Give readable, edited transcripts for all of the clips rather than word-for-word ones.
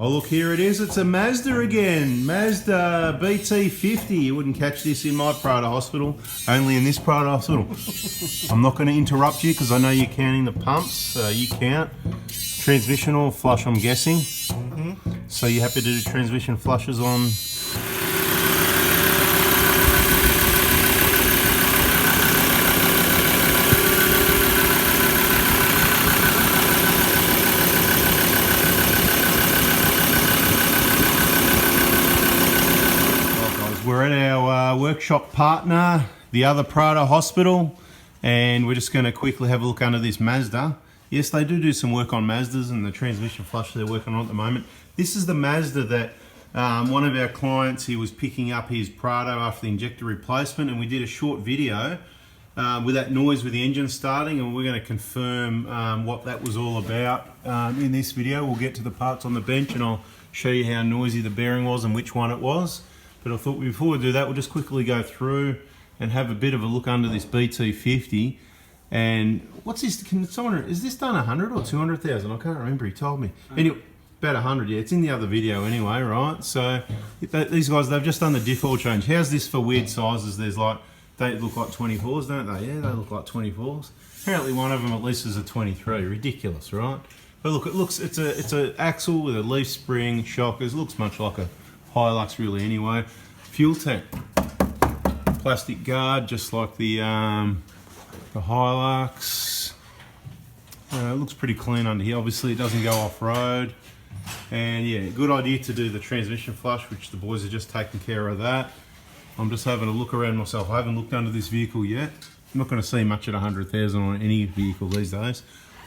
Oh look, here it is, it's a Mazda again, Mazda BT50. You wouldn't catch this in my Prada hospital, only in this Prada hospital. I'm not going to interrupt you because I know you're counting the pumps, you count. Transmission or flush, I'm guessing. So you're happy to do transmission flushes on? We're at our workshop partner, the other Prada hospital, and we're just going to quickly have a look under this Mazda. Yes, they do some work on Mazdas and the transmission flush they're working on at the moment. This is the Mazda that one of our clients, he was picking up his Prado after the injector replacement, and we did a short video with that noise with the engine starting, and we're going to confirm what that was all about in this video. We'll get to the parts on the bench and I'll show you how noisy the bearing was and which one it was. But I thought before we do that, we'll just quickly go through and have a bit of a look under this BT50. And what's this? Can someone, is this done 100 or 200,000? I can't remember. He told me. Anyway, about 100. Yeah, it's in the other video anyway, right? So these guys, they've just done the diff oil change. How's this for weird sizes? There's like, they look like 24s, don't they? Yeah, they look like 24s. Apparently, one of them at least is a 23. Ridiculous, right? But look, it looks. It's a axle with a leaf spring, shockers. Looks much like a Hilux really anyway. Fuel tank, plastic guard just like the Hilux. It looks pretty clean under here. Obviously it doesn't go off-road, and yeah, good idea to do the transmission flush, which the boys are just taking care of that. I'm just having a look around myself. I haven't looked under this vehicle yet. I'm not going to see much at 100,000 on any vehicle these days.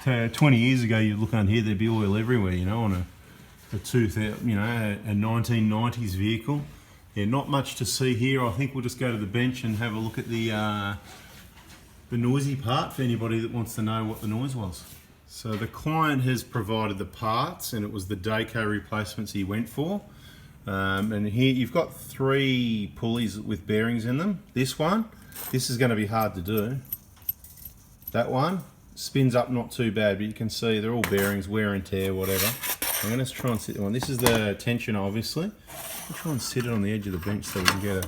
20 years ago you'd look under here, there'd be oil everywhere, you know, on a 1990s vehicle. Yeah, not much to see here. I think we'll just go to the bench and have a look at the noisy part for anybody that wants to know what the noise was. So the client has provided the parts, and it was the Dayco replacements he went for. And here you've got 3 pulleys with bearings in them. This is going to be hard to do. That one spins up not too bad, but you can see they're all bearings, wear and tear, whatever. I'm going to try and sit one. This is the tension, obviously. I'll try and sit it on the edge of the bench so we can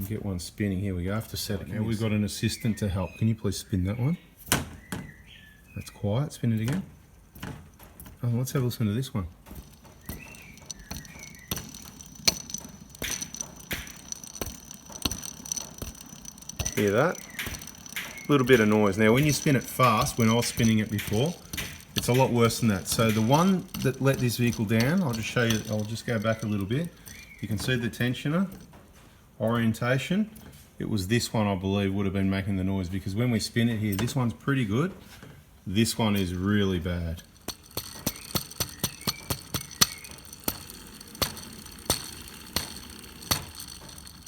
get one spinning. Here we go. I have to set it. Now we've got an assistant to help. Can you please spin that one? That's quiet. Spin it again. Oh, let's have a listen to this one. Hear that? A little bit of noise. Now, when you spin it fast, when I was spinning it before, it's a lot worse than that. So the one that let this vehicle down, I'll just show you, I'll just go back a little bit. You can see the tensioner, orientation. It was this one, I believe, would have been making the noise, because when we spin it here, this one's pretty good. This one is really bad.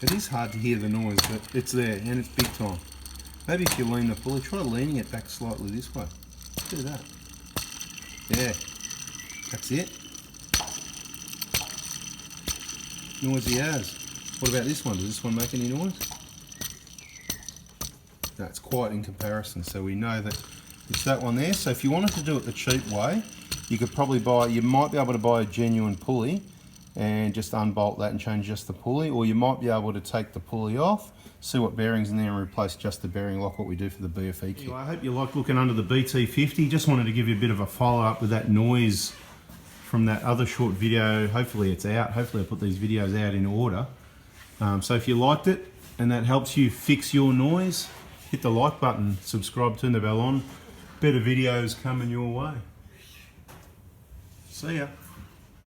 It is hard to hear the noise, but it's there and it's big time. Maybe if you lean the pulley, try leaning it back slightly this way. Do that. Yeah, that's it. Noisy as. What about this one? Does this one make any noise? No, it's quiet in comparison, so we know that it's that one there. So if you wanted to do it the cheap way, you could probably you might be able to buy a genuine pulley and just unbolt that and change just the pulley, or you might be able to take the pulley off, see what bearings in there, and replace just the bearing lock, what we do for the BFE kit. Anyway, I hope you liked looking under the BT50. Just wanted to give you a bit of a follow-up with that noise from that other short video. Hopefully it's out. Hopefully I put these videos out in order. So if you liked it and that helps you fix your noise, hit the like button, subscribe, turn the bell on. Better videos coming your way. See ya.